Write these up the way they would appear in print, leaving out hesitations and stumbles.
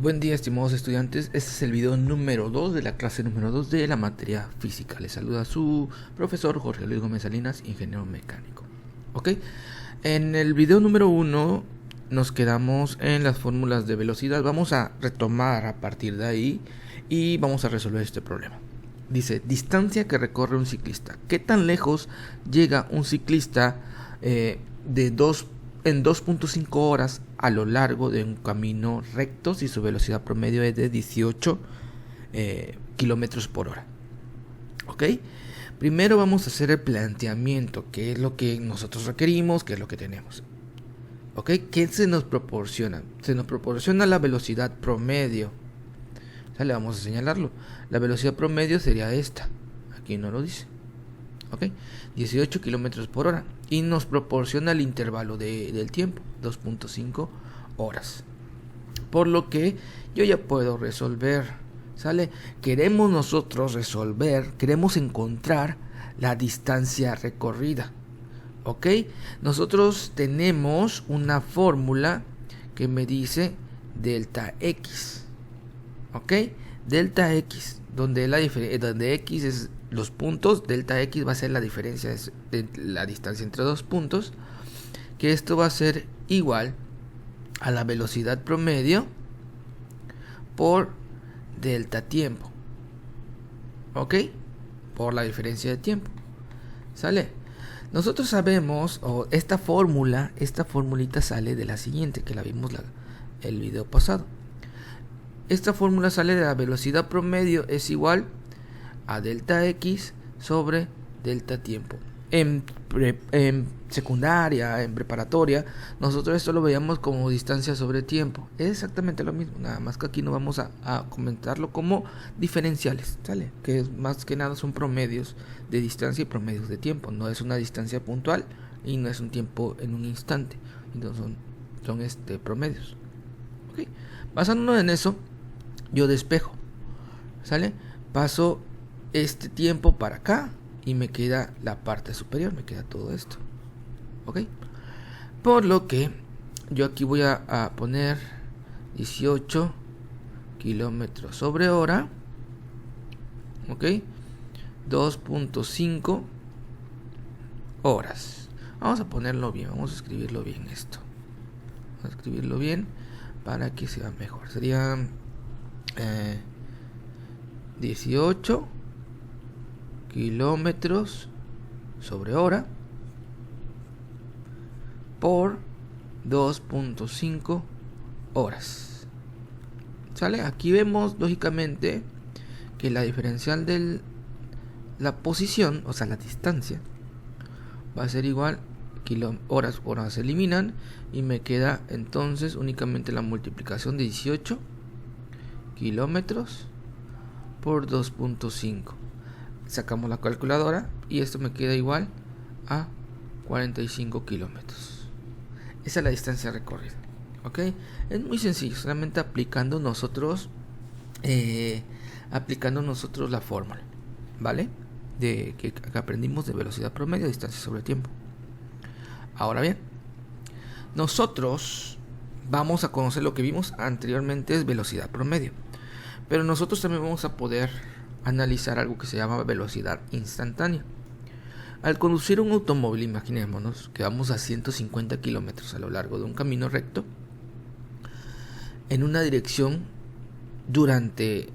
Buen día, estimados estudiantes. Este es el video número 2 de la clase número 2 de la materia física. Les saluda su profesor Jorge Luis Gómez Salinas, ingeniero mecánico. Ok, en el video número 1 nos quedamos en las fórmulas de velocidad. Vamos a retomar a partir de ahí y vamos a resolver este problema. Dice, distancia que recorre un ciclista. ¿Qué tan lejos llega un ciclista en 2.5 horas a lo largo de un camino recto si su velocidad promedio es de 18 kilómetros por hora? ¿Ok? Primero vamos a hacer el planteamiento, qué es lo que nosotros requerimos, qué es lo que tenemos. ¿Ok? ¿Qué se nos proporciona? Se nos proporciona la velocidad promedio. ¿Sale? Vamos a señalarlo. La velocidad promedio sería esta. Aquí no lo dice. ¿Ok? 18 kilómetros por hora. Y nos proporciona el intervalo del tiempo, 2.5 horas. Por lo que yo ya puedo resolver. ¿Sale? Queremos nosotros resolver, queremos encontrar la distancia recorrida. ¿Ok? Nosotros tenemos una fórmula que me dice delta X. ¿Ok? Delta X, donde X es los puntos, delta X va a ser la diferencia de la distancia entre dos puntos, que esto va a ser igual a la velocidad promedio por delta tiempo. ¿Ok? Por la diferencia de tiempo. ¿Sale? Nosotros sabemos, esta formulita sale de la siguiente, que la vimos el video pasado. Esta fórmula sale de la velocidad promedio es igual a delta X sobre delta tiempo. En secundaria, en preparatoria, nosotros esto lo veíamos como distancia sobre tiempo. Es exactamente lo mismo, nada más que aquí no vamos a comentarlo como diferenciales, ¿sale? Que más que nada son promedios de distancia y promedios de tiempo. No es una distancia puntual y no es un tiempo en un instante. Entonces son promedios. ¿Okay? Basándonos en eso, yo despejo, ¿sale? Paso este tiempo para acá y me queda la parte superior, me queda todo esto. ¿Ok? Por lo que yo aquí voy a poner 18 kilómetros sobre hora. ¿Ok? 2.5 horas. Vamos a ponerlo bien, vamos a escribirlo bien esto. Vamos a escribirlo bien para que sea mejor. Sería 18 kilómetros sobre hora por 2.5 horas. ¿Sale? Aquí vemos lógicamente que la diferencial de la posición, o sea la distancia, va a ser igual, horas se eliminan y me queda entonces únicamente la multiplicación de 18 kilómetros por 2.5. Sacamos la calculadora y esto me queda igual a 45 kilómetros. Esa es la distancia recorrida. ¿Ok? Es muy sencillo, solamente aplicando nosotros la fórmula, ¿vale? Que aprendimos de velocidad promedio, distancia sobre tiempo. Ahora bien, nosotros vamos a conocer lo que vimos anteriormente, es velocidad promedio. Pero nosotros también vamos a poder analizar algo que se llama velocidad instantánea. Al conducir un automóvil, imaginémonos que vamos a 150 kilómetros a lo largo de un camino recto en una dirección durante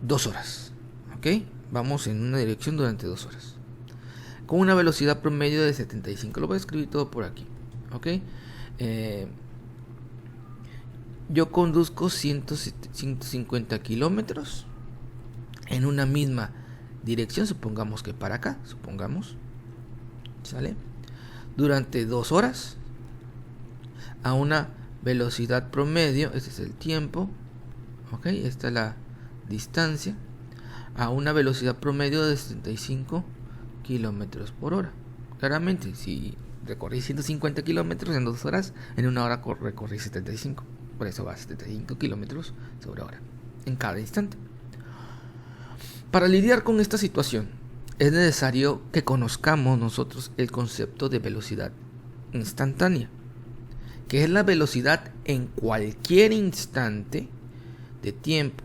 2 horas. ¿Ok? Vamos en una dirección durante 2 horas. Con una velocidad promedio de 75. Lo voy a escribir todo por aquí. ¿Ok? Yo conduzco 150 kilómetros en una misma dirección, supongamos que para acá, ¿sale? Durante 2 horas a una velocidad promedio, este es el tiempo, ¿ok? Esta es la distancia, a una velocidad promedio de 75 kilómetros por hora. Claramente, si recorrí 150 kilómetros en 2 horas, en una hora recorrí 75. Por eso va a 75 kilómetros sobre hora en cada instante. Para lidiar con esta situación es necesario que conozcamos nosotros el concepto de velocidad instantánea, que es la velocidad en cualquier instante de tiempo,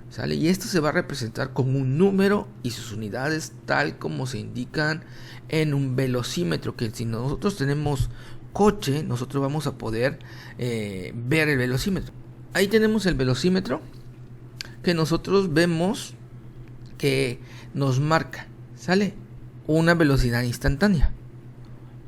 ¿sale? Y esto se va a representar con un número y sus unidades tal como se indican en un velocímetro, que si nosotros tenemos coche, nosotros vamos a poder ver el velocímetro. Ahí tenemos el velocímetro que nosotros vemos que nos marca, ¿sale? Una velocidad instantánea.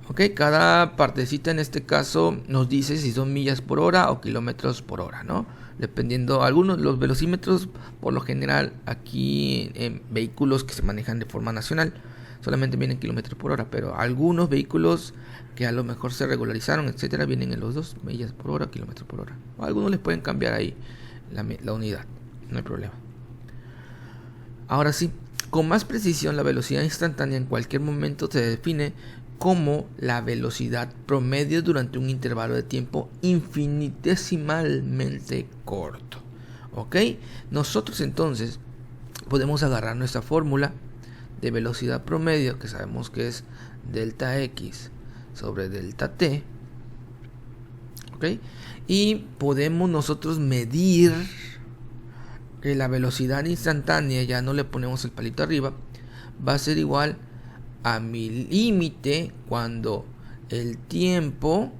Ok, cada partecita en este caso nos dice si son millas por hora o kilómetros por hora, ¿no? Dependiendo, algunos los velocímetros por lo general aquí en vehículos que se manejan de forma nacional solamente vienen kilómetros por hora, pero algunos vehículos que a lo mejor se regularizaron, etcétera, vienen en los dos, millas por hora, kilómetros por hora. O algunos les pueden cambiar ahí la unidad, no hay problema. Ahora sí, con más precisión, la velocidad instantánea en cualquier momento se define como la velocidad promedio durante un intervalo de tiempo infinitesimalmente corto. ¿Ok? Nosotros entonces podemos agarrar nuestra fórmula de velocidad promedio, que sabemos que es delta x sobre delta t. ¿Ok? Y podemos nosotros medir que la velocidad instantánea, ya no le ponemos el palito arriba, va a ser igual a mi límite cuando el tiempo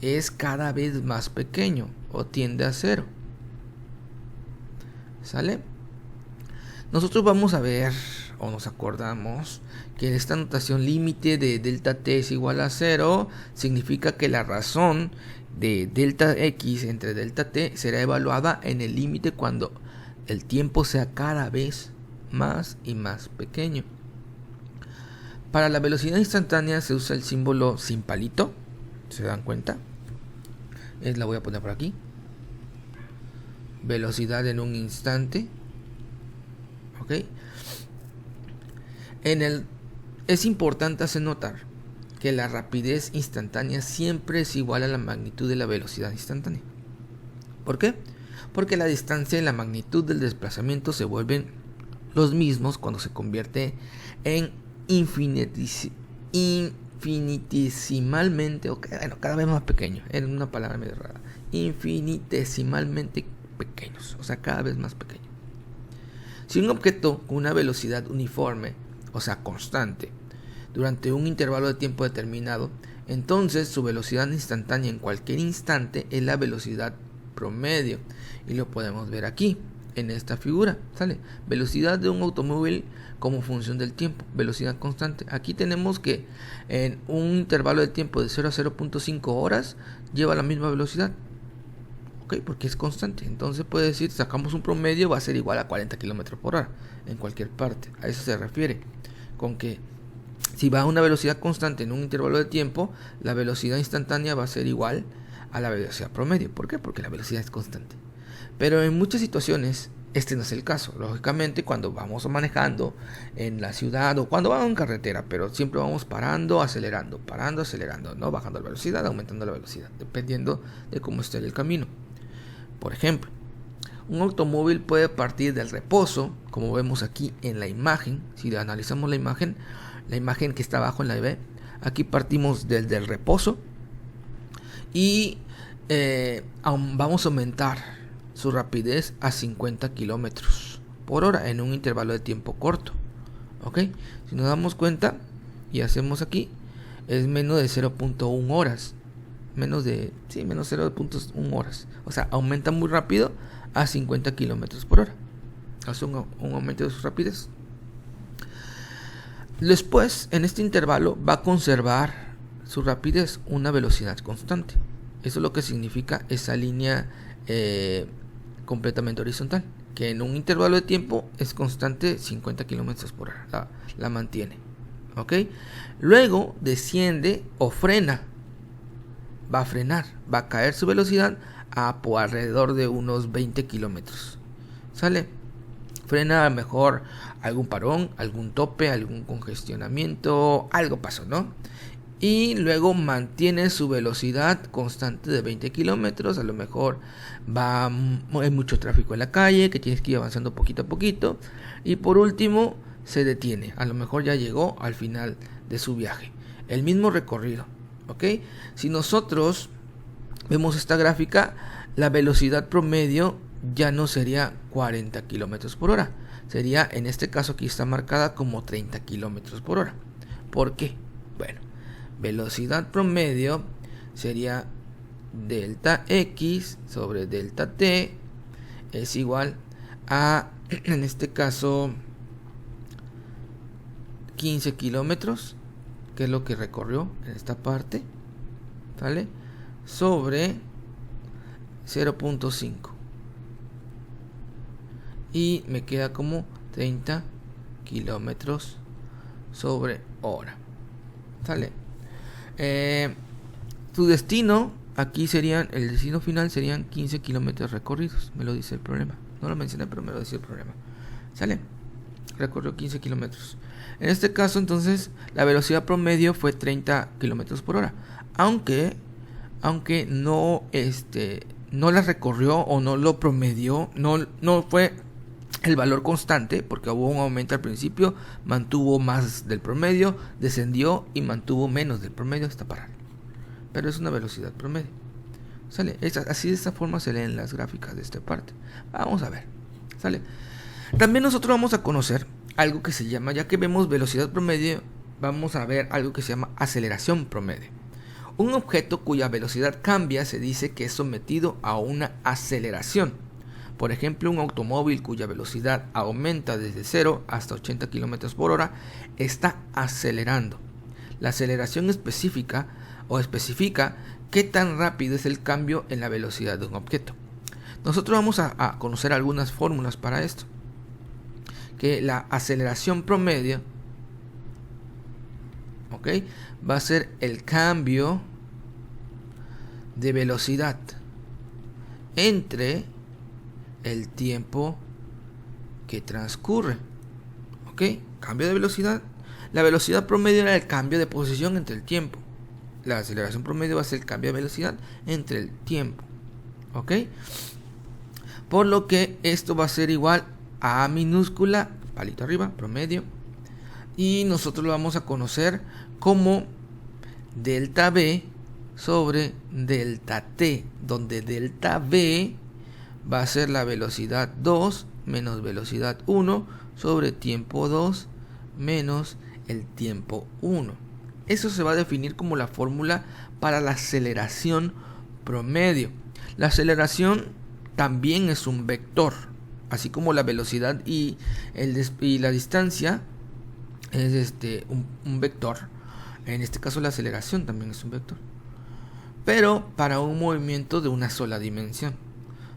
es cada vez más pequeño o tiende a cero. ¿Sale? Nosotros vamos a ver o nos acordamos que esta notación límite de delta t es igual a 0 significa que la razón de delta x entre delta t será evaluada en el límite cuando el tiempo sea cada vez más y más pequeño. Para la velocidad instantánea se usa el símbolo sin palito, ¿se dan cuenta? La voy a poner por aquí. Velocidad en un instante. ¿Ok? Es importante hacer notar que la rapidez instantánea siempre es igual a la magnitud de la velocidad instantánea. ¿Por qué? Porque la distancia y la magnitud del desplazamiento se vuelven los mismos cuando se convierte en infinitesimalmente, cada vez más pequeño, en una palabra medio rara, infinitesimalmente pequeños, o sea, cada vez más pequeño. Si un objeto con una velocidad uniforme, o sea, constante, durante un intervalo de tiempo determinado, entonces su velocidad instantánea en cualquier instante es la velocidad promedio, y lo podemos ver aquí en esta figura, ¿sale? Velocidad de un automóvil como función del tiempo, velocidad constante. Aquí tenemos que en un intervalo de tiempo de 0 a 0.5 horas lleva la misma velocidad, ¿ok? Porque es constante. Entonces puede decir, sacamos un promedio, va a ser igual a 40 km por hora en cualquier parte. A eso se refiere, con que si va a una velocidad constante en un intervalo de tiempo, la velocidad instantánea va a ser igual a la velocidad promedio. ¿Por qué? Porque la velocidad es constante. Pero en muchas situaciones este no es el caso. Lógicamente, cuando vamos manejando en la ciudad o cuando vamos en carretera, pero siempre vamos parando, acelerando, no bajando la velocidad, aumentando la velocidad, dependiendo de cómo esté el camino. Por ejemplo, un automóvil puede partir del reposo, como vemos aquí en la imagen. Si analizamos la imagen que está abajo en la B, aquí partimos desde el reposo y vamos a aumentar su rapidez a 50 kilómetros por hora en un intervalo de tiempo corto. ¿Ok? Si nos damos cuenta y hacemos aquí, es menos de 0.1 horas. Menos 0.1 horas. O sea, aumenta muy rápido a 50 kilómetros por hora. Hace un aumento de su rapidez. Después, en este intervalo, va a conservar su rapidez, una velocidad constante. Eso es lo que significa esa línea completamente horizontal, que en un intervalo de tiempo es constante 50 kilómetros por hora, la mantiene. ¿Ok? Luego desciende o frena, va a frenar, va a caer su velocidad a por alrededor de unos 20 kilómetros. ¿Sale? Frena, a lo mejor algún parón, algún tope, algún congestionamiento, algo pasó, ¿no? Y luego mantiene su velocidad constante de 20 kilómetros. A lo mejor hay mucho tráfico en la calle, que tienes que ir avanzando poquito a poquito. Y por último se detiene. A lo mejor ya llegó al final de su viaje. El mismo recorrido, ¿ok? Si nosotros vemos esta gráfica, la velocidad promedio ya no sería 40 kilómetros por hora. Sería, en este caso aquí está marcada como 30 kilómetros por hora. ¿Por qué? Bueno, velocidad promedio sería delta X sobre delta T es igual a, en este caso, 15 kilómetros, que es lo que recorrió en esta parte, ¿vale? Sobre 0.5 y me queda como 30 kilómetros sobre hora, ¿sale? Tu destino aquí serían, el destino final serían 15 kilómetros recorridos, me lo dice el problema, no lo mencioné pero me lo dice el problema, ¿sale? Recorrió 15 kilómetros. En este caso entonces la velocidad promedio fue 30 kilómetros por hora, aunque no no la recorrió o no lo promedió, no fue el valor constante, porque hubo un aumento al principio, mantuvo más del promedio, descendió y mantuvo menos del promedio hasta parar. Pero es una velocidad promedio, ¿sale? Así de esta forma se leen las gráficas de esta parte. Vamos a ver, ¿sale? También nosotros vamos a conocer algo que se llama, ya que vemos velocidad promedio, vamos a ver algo que se llama aceleración promedio. Un objeto cuya velocidad cambia se dice que es sometido a una aceleración. Por ejemplo, un automóvil cuya velocidad aumenta desde 0 hasta 80 km por hora está acelerando. La aceleración especifica qué tan rápido es el cambio en la velocidad de un objeto. Nosotros vamos a conocer algunas fórmulas para esto. Que la aceleración promedio, ¿ok?, va a ser el cambio de velocidad entre el tiempo que transcurre. ¿Ok? Cambio de velocidad. La velocidad promedio era el cambio de posición entre el tiempo. La aceleración promedio va a ser el cambio de velocidad entre el tiempo. ¿Ok? Por lo que esto va a ser igual a minúscula, palito arriba, promedio. Y nosotros lo vamos a conocer como delta V sobre delta T, donde delta V va a ser la velocidad 2 menos velocidad 1 sobre tiempo 2 menos el tiempo 1. Eso se va a definir como la fórmula para la aceleración promedio. La aceleración también es un vector, así como la velocidad y la distancia es un vector. En este caso la aceleración también es un vector, pero para un movimiento de una sola dimensión.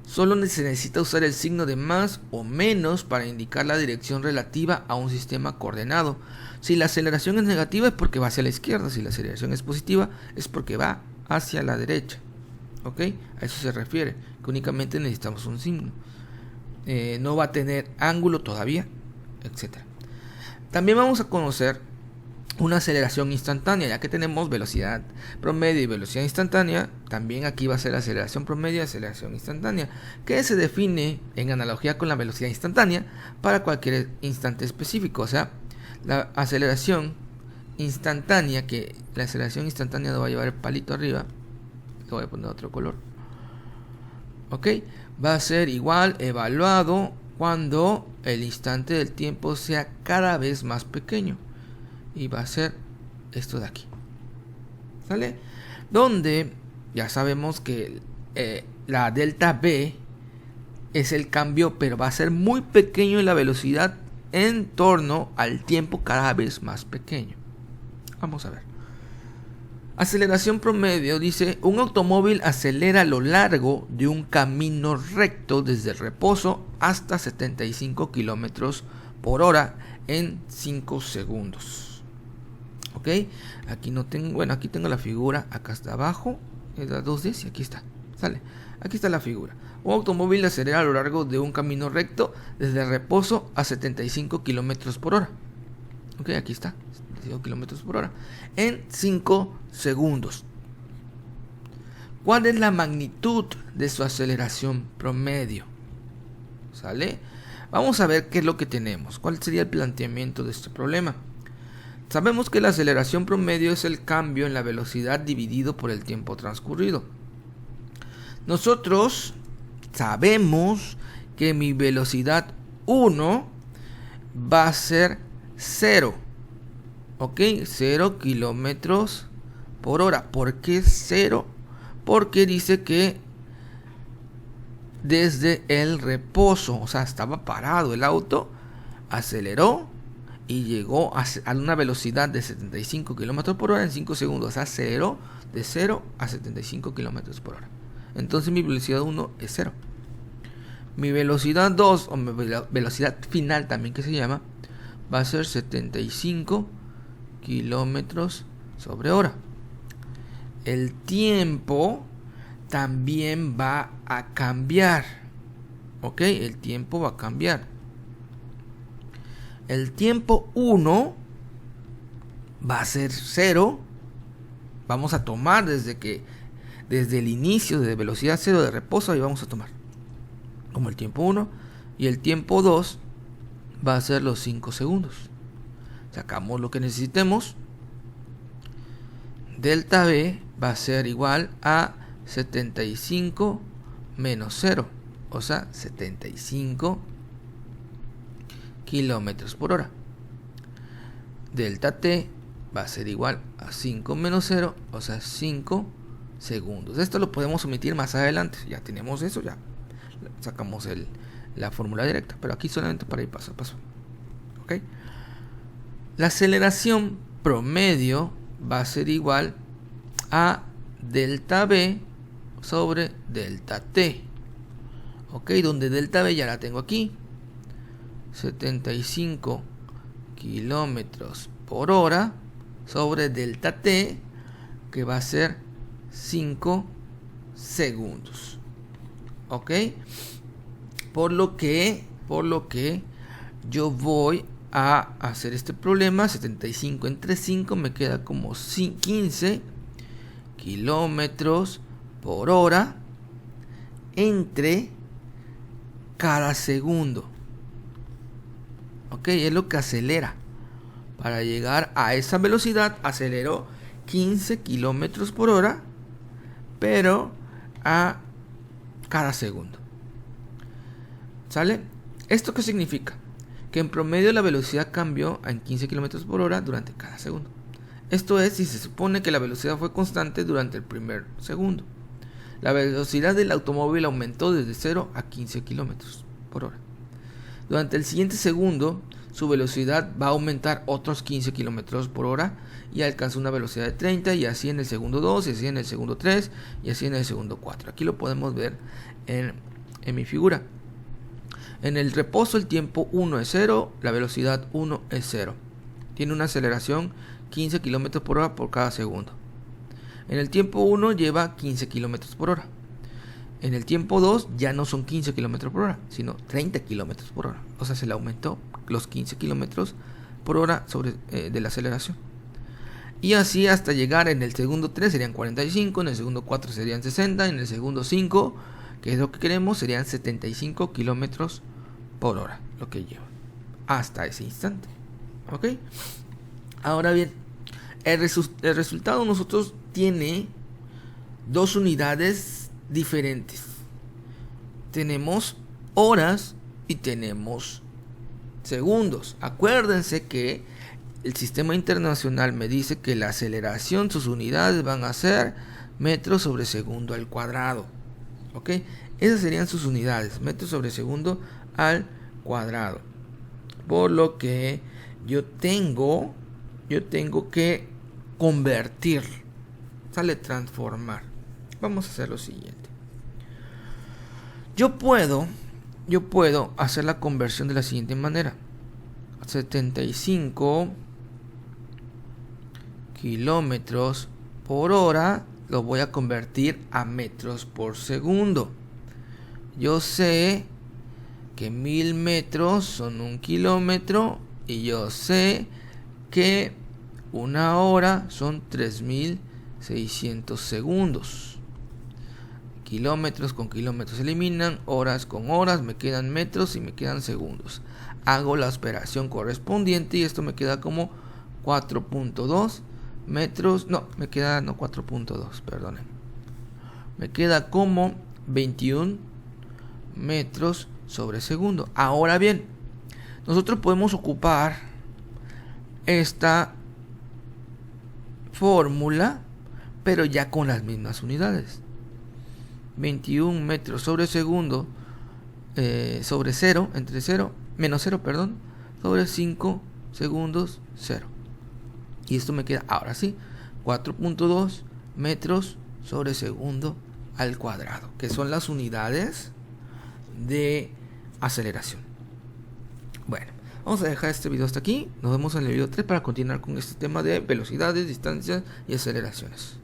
Solo se necesita usar el signo de más o menos para indicar la dirección relativa a un sistema coordenado. Si la aceleración es negativa es porque va hacia la izquierda, si la aceleración es positiva es porque va hacia la derecha. ¿Ok? A eso se refiere, que únicamente necesitamos un signo. No va a tener ángulo todavía, etc. También vamos a conocer una aceleración instantánea, ya que tenemos velocidad promedio y velocidad instantánea. También aquí va a ser aceleración promedio y aceleración instantánea, que se define en analogía con la velocidad instantánea para cualquier instante específico. O sea, la aceleración instantánea, que la aceleración instantánea lo va a llevar el palito arriba, le voy a poner otro color, ok, va a ser igual evaluado cuando el instante del tiempo sea cada vez más pequeño. Y va a ser esto de aquí, ¿sale? Donde ya sabemos que la delta V es el cambio, pero va a ser muy pequeño en la velocidad en torno al tiempo cada vez más pequeño. Vamos a ver. Aceleración promedio dice: un automóvil acelera a lo largo de un camino recto desde el reposo hasta 75 kilómetros por hora en 5 segundos. Ok, aquí no tengo, bueno, aquí tengo la figura, acá está abajo, es la 2D, y aquí está, sale, aquí está la figura. Un automóvil acelera a lo largo de un camino recto desde el reposo a 75 kilómetros por hora. Ok, aquí está, 75 kilómetros por hora, en 5 segundos. ¿Cuál es la magnitud de su aceleración promedio? ¿Sale? Vamos a ver qué es lo que tenemos, cuál sería el planteamiento de este problema. Sabemos que la aceleración promedio es el cambio en la velocidad dividido por el tiempo transcurrido. nosotros sabemos que mi velocidad 1 va a ser 0. ¿Ok? 0 kilómetros por hora. ¿Por qué 0? Porque dice que desde el reposo, o sea, estaba parado el auto, aceleró y llegó a una velocidad de 75 kilómetros por hora en 5 segundos. O sea, aceleró de 0 a 75 kilómetros por hora. Entonces mi velocidad 1 es 0. Mi velocidad 2, o mi velocidad final también que se llama, va a ser 75 kilómetros sobre hora. El tiempo también va a cambiar. ¿Ok? El tiempo va a cambiar. El tiempo 1 va a ser 0. Vamos a tomar desde el inicio de velocidad 0 de reposo, y vamos a tomar como el tiempo 1. Y el tiempo 2 va a ser los 5 segundos. Sacamos lo que necesitemos. Delta B va a ser igual a 75 menos 0. O sea, 75 kilómetros por hora. Delta T va a ser igual a 5 menos 0, o sea, 5 segundos. Esto lo podemos omitir más adelante. Ya tenemos eso, ya sacamos la fórmula directa, pero aquí solamente para ir paso a paso. ¿Ok? La aceleración promedio va a ser igual a delta B sobre delta T. ¿Ok? Donde delta B ya la tengo aquí. 75 kilómetros por hora sobre delta T, que va a ser 5 segundos. ¿Ok? Por lo que yo voy a hacer este problema. 75 entre 5 me queda como 15 kilómetros por hora entre cada segundo. Ok, es lo que acelera. Para llegar a esa velocidad aceleró 15 kilómetros por hora, pero a cada segundo. ¿Sale? ¿Esto qué significa? Que en promedio la velocidad cambió en 15 kilómetros por hora durante cada segundo. Esto es si se supone que la velocidad fue constante durante el primer segundo. La velocidad del automóvil aumentó desde 0 a 15 kilómetros por hora. Durante el siguiente segundo, su velocidad va a aumentar otros 15 kilómetros por hora y alcanza una velocidad de 30, y así en el segundo 2, y así en el segundo 3, y así en el segundo 4. Aquí lo podemos ver en mi figura. En el reposo el tiempo 1 es 0, la velocidad 1 es 0. Tiene una aceleración 15 kilómetros por hora por cada segundo. En el tiempo 1 lleva 15 kilómetros por hora. En el tiempo 2 ya no son 15 kilómetros por hora, sino 30 kilómetros por hora. O sea, se le aumentó los 15 kilómetros por hora de la aceleración. Y así hasta llegar en el segundo 3 serían 45, en el segundo 4 serían 60, en el segundo 5, que es lo que queremos, serían 75 kilómetros por hora, lo que lleva hasta ese instante. ¿Ok? Ahora bien, el resultado nosotros tiene dos unidades diferentes. Tenemos horas y tenemos segundos. Acuérdense que el sistema internacional me dice que la aceleración, sus unidades van a ser metros sobre segundo al cuadrado. ¿Ok? Esas serían sus unidades, metros sobre segundo al cuadrado. Por lo que yo tengo que convertir, sale transformar. Vamos a hacer lo siguiente. Yo puedo hacer la conversión de la siguiente manera. 75 kilómetros por hora lo voy a convertir a metros por segundo. Yo sé que 1000 metros son 1 kilómetro, y yo sé que una hora son 3600 segundos. Kilómetros con kilómetros se eliminan, horas con horas, me quedan metros y me quedan segundos. Hago la operación correspondiente y esto me queda como 4.2 metros. No, me queda 4.2, perdonen. Me queda como 21 metros sobre segundo. Ahora bien, nosotros podemos ocupar esta fórmula, pero ya con las mismas unidades. 21 metros sobre segundo sobre 0, entre 0, menos 0, perdón, sobre 5 segundos 0. Y esto me queda, ahora sí, 4.2 metros sobre segundo al cuadrado, que son las unidades de aceleración. Bueno, vamos a dejar este video hasta aquí. Nos vemos en el video 3 para continuar con este tema de velocidades, distancias y aceleraciones.